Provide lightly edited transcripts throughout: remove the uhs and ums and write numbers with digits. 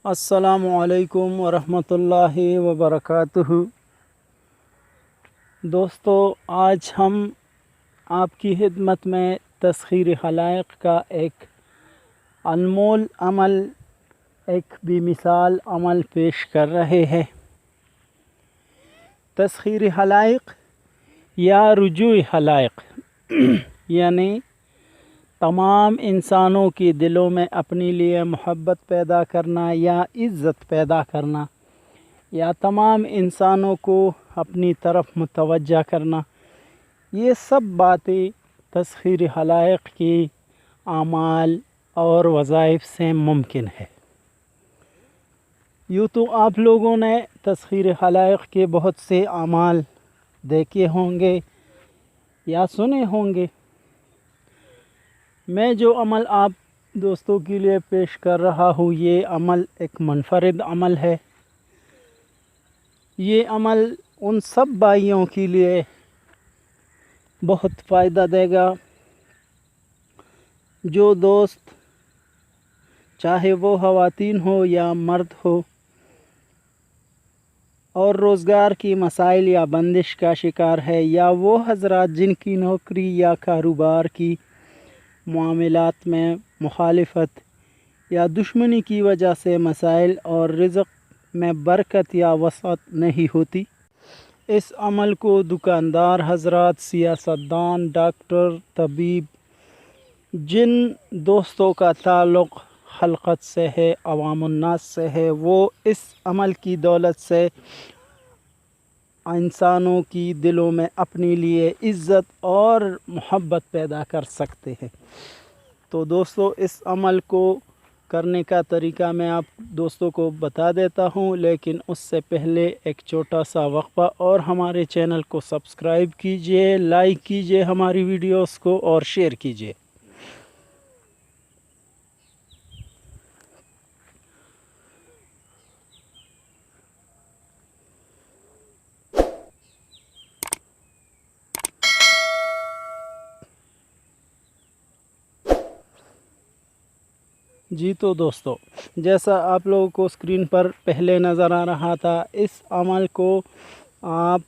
السلام علیکم ورحمۃ اللہ وبرکاتہ۔ دوستو، آج ہم آپ کی خدمت میں تسخیر خلائق کا ایک انمول عمل، ایک بے مثال عمل پیش کر رہے ہیں۔ تسخیر خلائق یا رجوع خلائق یعنی تمام انسانوں کے دلوں میں اپنے لیے محبت پیدا کرنا یا عزت پیدا کرنا، یا تمام انسانوں کو اپنی طرف متوجہ کرنا، یہ سب باتیں تسخیر خلائق کی اعمال اور وظائف سے ممکن ہے۔ یوں تو آپ لوگوں نے تسخیر خلائق کے بہت سے اعمال دیکھے ہوں گے یا سنے ہوں گے۔ میں جو عمل آپ دوستوں کے لیے پیش کر رہا ہوں، یہ عمل ایک منفرد عمل ہے۔ یہ عمل ان سب بھائیوں کے لیے بہت فائدہ دے گا جو دوست، چاہے وہ خواتین ہو یا مرد ہو، اور روزگار کی مسائل یا بندش کا شکار ہے، یا وہ حضرات جن کی نوکری یا کاروبار کی معاملات میں مخالفت یا دشمنی کی وجہ سے مسائل اور رزق میں برکت یا وسعت نہیں ہوتی۔ اس عمل کو دکاندار حضرات، سیاستدان، ڈاکٹر، طبیب، جن دوستوں کا تعلق خلقت سے ہے، عوام الناس سے ہے، وہ اس عمل کی دولت سے انسانوں کی دلوں میں اپنے لیے عزت اور محبت پیدا کر سکتے ہیں۔ تو دوستو، اس عمل کو کرنے کا طریقہ میں آپ دوستوں کو بتا دیتا ہوں، لیکن اس سے پہلے ایک چھوٹا سا وقفہ، اور ہمارے چینل کو سبسکرائب کیجئے، لائک کیجئے ہماری ویڈیوز کو، اور شیئر کیجئے۔ جی تو دوستو، جیسا آپ لوگوں کو اسکرین پر پہلے نظر آ رہا تھا، اس عمل کو آپ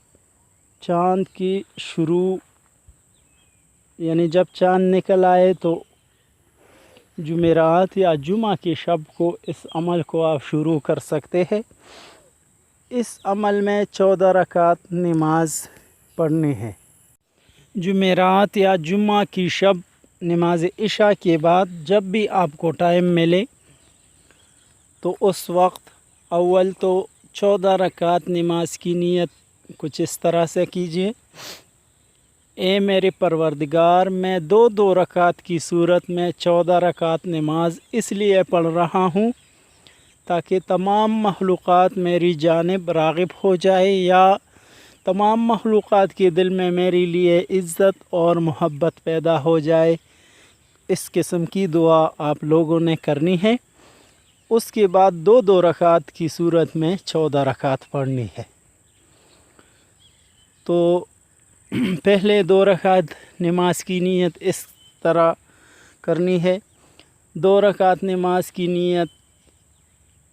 چاند کی شروع، یعنی جب چاند نکل آئے تو جمعرات یا جمعہ کی شب کو اس عمل کو آپ شروع کر سکتے ہیں۔ اس عمل میں 14 رکعت نماز پڑھنی ہے۔ جمعرات یا جمعہ کی شب نماز عشاء کے بعد جب بھی آپ کو ٹائم ملے تو اس وقت اول تو 14 رکعت نماز کی نیت کچھ اس طرح سے کیجیے: اے میرے پروردگار، میں 2 رکعت کی صورت میں 14 رکعت نماز اس لیے پڑھ رہا ہوں تاکہ تمام مخلوقات میری جانب راغب ہو جائے، یا تمام مخلوقات کے دل میں میرے لیے عزت اور محبت پیدا ہو جائے۔ اس قسم کی دعا آپ لوگوں نے کرنی ہے۔ اس کے بعد 2 رکعت کی صورت میں 14 رکعت پڑھنی ہے۔ تو پہلے 2 رکعت نماز کی نیت اس طرح کرنی ہے: 2 رکعت نماز کی نیت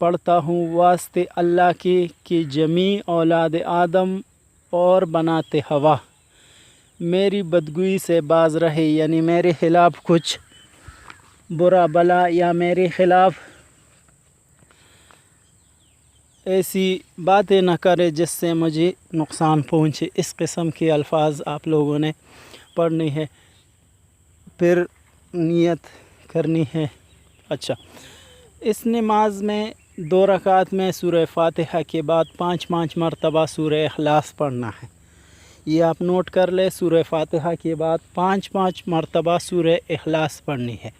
پڑھتا ہوں واسطے اللہ کے کہ جمیع اولاد آدم اور بنات ہوا میری بدگوئی سے باز رہے، یعنی میرے خلاف کچھ برا بلا یا میرے خلاف ایسی باتیں نہ کرے جس سے مجھے نقصان پہنچے۔ اس قسم کے الفاظ آپ لوگوں نے پڑھنی ہے، پھر نیت کرنی ہے۔ اچھا، اس نماز میں 2 رکعت میں سورہ فاتحہ کے بعد 5 مرتبہ سورہ اخلاص پڑھنا ہے۔ یہ آپ نوٹ کر لیں، سورہ فاتحہ کے بعد 5 مرتبہ سورہ اخلاص پڑھنی ہے۔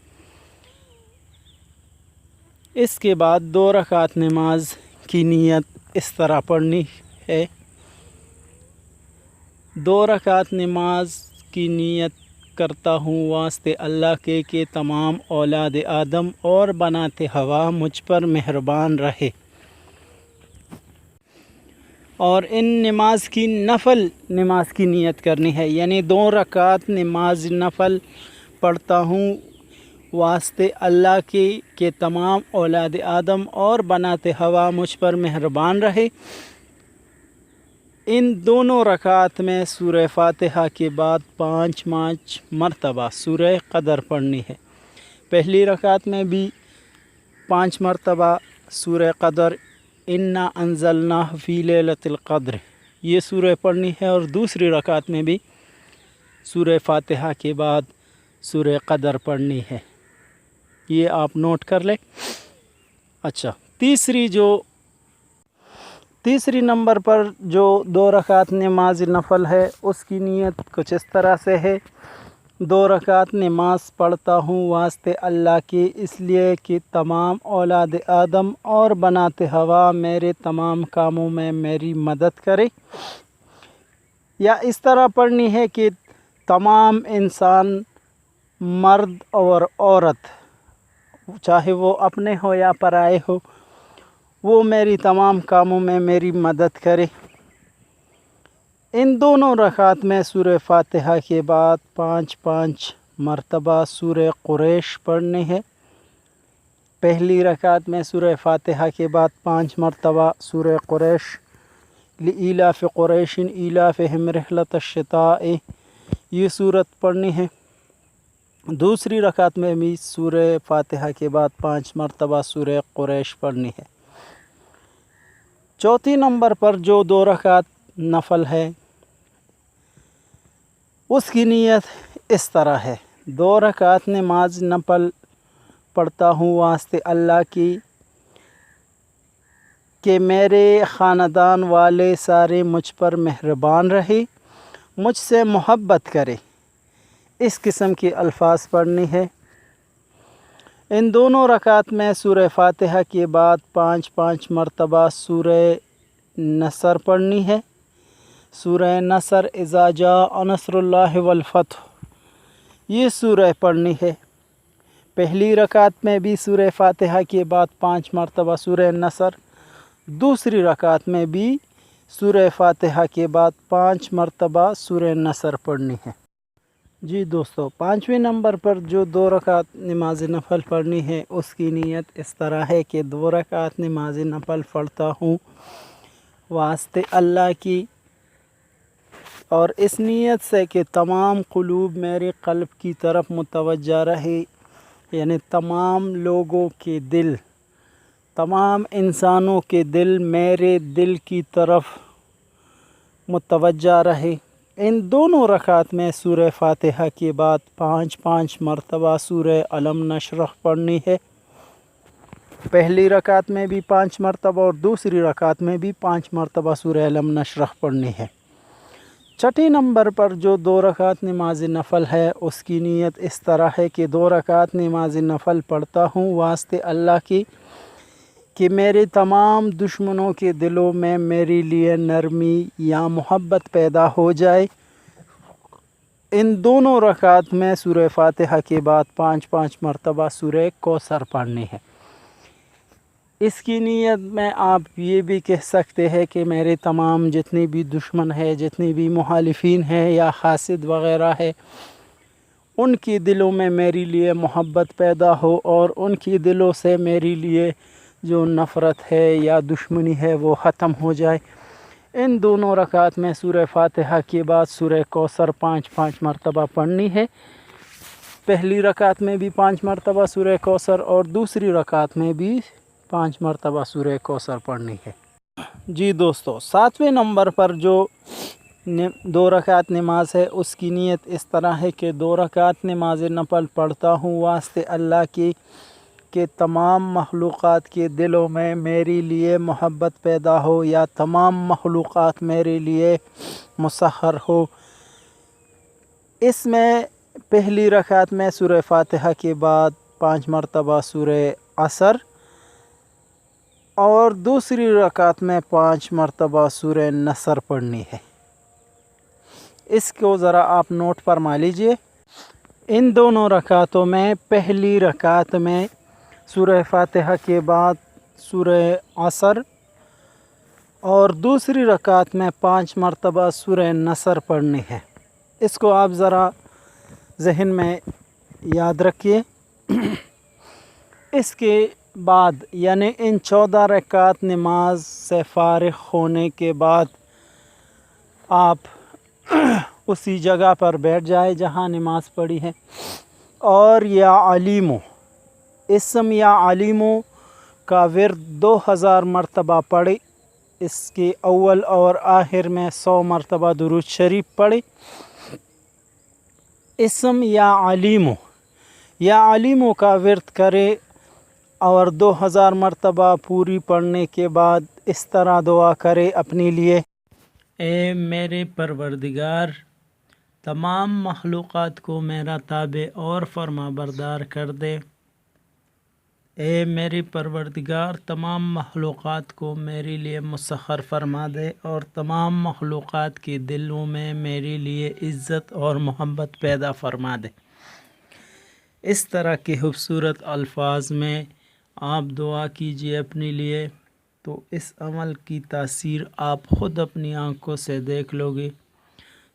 اس کے بعد 2 رکعت نماز کی نیت اس طرح پڑھنی ہے: 2 رکعت نماز کی نیت کرتا ہوں واسطے اللہ کے کہ تمام اولاد آدم اور بنات ہوا مجھ پر مہربان رہے، اور ان نماز کی نفل نماز کی نیت کرنی ہے، یعنی 2 رکعت نماز نفل پڑھتا ہوں واسطے اللہ کی کہ تمام اولاد آدم اور بنات ہوا مجھ پر مہربان رہے۔ ان دونوں رکعت میں سورہ فاتحہ کے بعد 5 مرتبہ سورہ قدر پڑھنی ہے۔ پہلی رکعت میں بھی 5 مرتبہ سورہ قدر انا انزلناہ فی لیلۃ القدر یہ سورہ پڑھنی ہے، اور دوسری رکعت میں بھی سورہ فاتحہ کے بعد سورہ قدر پڑھنی ہے۔ یہ آپ نوٹ کر لیں۔ اچھا، تیسری نمبر پر جو 2 رکعت نماز نفل ہے اس کی نیت کچھ اس طرح سے ہے۔ 2 رکعت نماز پڑھتا ہوں واسطے اللہ کی، اس لیے کہ تمام اولاد آدم اور بنات ہوا میرے تمام کاموں میں میری مدد کرے۔ یا اس طرح پڑھنی ہے کہ تمام انسان مرد اور عورت، چاہے وہ اپنے ہو یا پرائے ہو، وہ میری تمام کاموں میں میری مدد کرے۔ ان دونوں رکعت میں سورہ فاتحہ کے بعد 5 مرتبہ سورہ قریش پڑھنی ہے۔ پہلی رکعت میں سورہ فاتحہ کے بعد 5 مرتبہ سورہ قریش، لإیلاف قریش ایلافہم رحلۃ الشتاء یہ صورت پڑھنی ہے۔ دوسری رکعت میں بھی سورہ فاتحہ کے بعد 5 مرتبہ سورہ قریش پڑھنی ہے۔ چوتھی نمبر پر جو 2 رکعت نفل ہے اس کی نیت اس طرح ہے۔ 2 رکعت نماز نفل پڑھتا ہوں واسطے اللہ کی کہ میرے خاندان والے سارے مجھ پر مہربان رہے، مجھ سے محبت کرے، اس قسم کے الفاظ پڑھنی ہے۔ ان دونوں رکعت میں سورہ فاتحہ کے بعد 5 مرتبہ سورہ نصر پڑھنی ہے۔ سورہ نصر اذا جاء نصر اللہ والفتح یہ سورہ پڑھنی ہے۔ پہلی رکعت میں بھی سورہ فاتحہ کے بعد 5 مرتبہ سورہ نصر، دوسری رکعت میں بھی سورہ فاتحہ کے بعد 5 مرتبہ سورہ نصر پڑھنی ہے۔ جی دوستو، 5ویں نمبر پر جو 2 رکعت نماز نفل پڑھنی ہے اس کی نیت اس طرح ہے کہ 2 رکعت نماز نفل پڑھتا ہوں واسطے اللہ کی، اور اس نیت سے کہ تمام قلوب میرے قلب کی طرف متوجہ رہے، یعنی تمام لوگوں کے دل، تمام انسانوں کے دل میرے دل کی طرف متوجہ رہے۔ ان دونوں رکعت میں سورہ فاتحہ کے بعد 5 مرتبہ سورہ علم نشرح پڑھنی ہے۔ پہلی رکعت میں بھی 5 مرتبہ اور دوسری رکعت میں بھی 5 مرتبہ سورہ علم نشرح پڑھنی ہے۔ چھٹی نمبر پر جو 2 رکعت نماز نفل ہے اس کی نیت اس طرح ہے کہ 2 رکعت نماز نفل پڑھتا ہوں واسطے اللہ کی کہ میرے تمام دشمنوں کے دلوں میں میرے لیے نرمی یا محبت پیدا ہو جائے۔ ان دونوں رکعت میں سورہ فاتحہ کے بعد 5 مرتبہ سورہ کوثر پڑھنی ہے۔ اس کی نیت میں آپ یہ بھی کہہ سکتے ہیں کہ میرے تمام جتنے بھی دشمن ہیں، جتنے بھی مخالفین ہیں یا حاسد وغیرہ ہے، ان کی دلوں میں میرے لیے محبت پیدا ہو اور ان کی دلوں سے میرے لیے جو نفرت ہے یا دشمنی ہے وہ ختم ہو جائے۔ ان دونوں رکعت میں سورہ فاتحہ کے بعد سورہ کوثر 5 مرتبہ پڑھنی ہے۔ پہلی رکعت میں بھی 5 مرتبہ سورہ کوثر اور دوسری رکعت میں بھی 5 مرتبہ سورہ کوثر پڑھنی ہے۔ جی دوستو، 7ویں نمبر پر جو 2 رکعت نماز ہے اس کی نیت اس طرح ہے کہ 2 رکعت نماز نفل پڑھتا ہوں واسطے اللہ کی کہ تمام مخلوقات کے دلوں میں میرے لیے محبت پیدا ہو یا تمام مخلوقات میرے لیے مسخر ہو۔ اس میں پہلی رکعت میں سورہ فاتحہ کے بعد 5 مرتبہ سورہ عصر اور دوسری رکعت میں 5 مرتبہ سورہ نصر پڑھنی ہے۔ اس کو ذرا آپ نوٹ فرما لیجئے۔ ان دونوں رکعتوں میں پہلی رکعت میں سورہ فاتحہ کے بعد سورہ عصر اور دوسری رکعت میں 5 مرتبہ سورہ نصر پڑھنی ہے۔ اس کو آپ ذرا ذہن میں یاد رکھیے۔ اس کے بعد یعنی ان 14 رکعت نماز سے فارغ ہونے کے بعد آپ اسی جگہ پر بیٹھ جائے جہاں نماز پڑھی ہے، اور یا علیمو اسم یا علیمو کا ورد 2000 مرتبہ پڑھے۔ اس کے اول اور آخر میں 100 مرتبہ درود شریف پڑھے۔ اسم یا علیمو کا ورد کرے اور 2000 مرتبہ پوری پڑھنے کے بعد اس طرح دعا کرے اپنے لیے: اے میرے پروردگار، تمام مخلوقات کو میرا تابع اور فرما بردار کر دے۔ اے میرے پروردگار، تمام مخلوقات کو میرے لیے مسخر فرما دے اور تمام مخلوقات کے دلوں میں میرے لیے عزت اور محبت پیدا فرما دے۔ اس طرح کے خوبصورت الفاظ میں آپ دعا کیجئے اپنے لیے، تو اس عمل کی تاثیر آپ خود اپنی آنکھوں سے دیکھ لو گے۔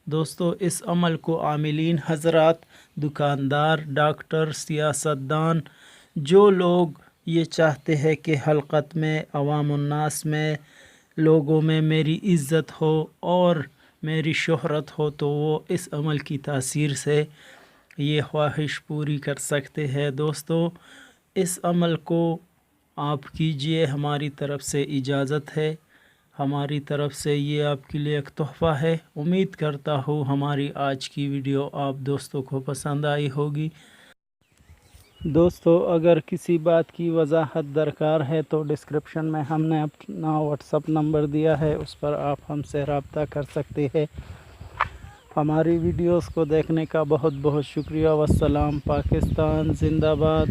دوستو، اس عمل کو عاملین حضرات، دکاندار، ڈاکٹر، سیاستدان، جو لوگ یہ چاہتے ہیں کہ حلقت میں، عوام الناس میں، لوگوں میں میری عزت ہو اور میری شہرت ہو، تو وہ اس عمل کی تاثیر سے یہ خواہش پوری کر سکتے ہیں۔ دوستو، اس عمل کو آپ کیجئے، ہماری طرف سے اجازت ہے، ہماری طرف سے یہ آپ کے لیے ایک تحفہ ہے۔ امید کرتا ہوں ہماری آج کی ویڈیو آپ دوستوں کو پسند آئی ہوگی۔ دوستو، اگر کسی بات کی وضاحت درکار ہے تو ڈسکرپشن میں ہم نے اپنا واٹس ایپ نمبر دیا ہے، اس پر آپ ہم سے رابطہ کر سکتے ہیں۔ ہماری ویڈیوز کو دیکھنے کا بہت بہت شکریہ۔ والسلام۔ پاکستان زندہ باد۔